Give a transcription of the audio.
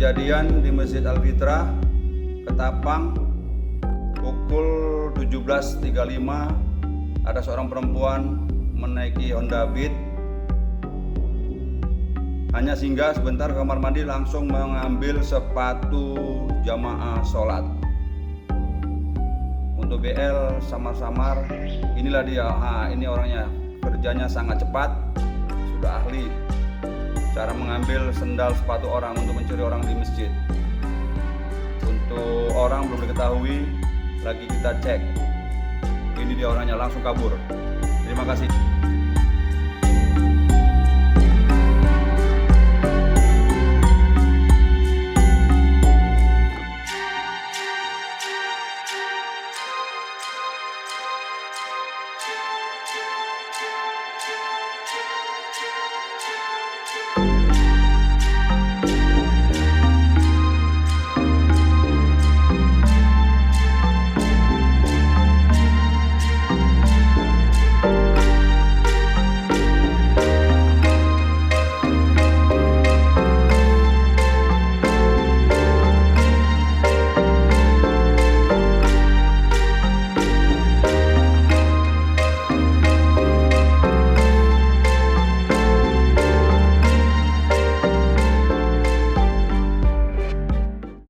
kejadian di Masjid Al-Fitrah, Ketapang, pukul 17.35. Ada seorang perempuan menaiki Honda Beat, hanya singgah sebentar ke kamar mandi langsung mengambil sepatu jamaah sholat. Untuk BL samar-samar, inilah dia. Ini orangnya, kerjanya sangat cepat, sudah ahli cara mengambil sendal sepatu orang untuk mencuri orang di masjid. Untuk orang belum diketahui, lagi kita cek. Ini dia orangnya, langsung kabur. Terima kasih.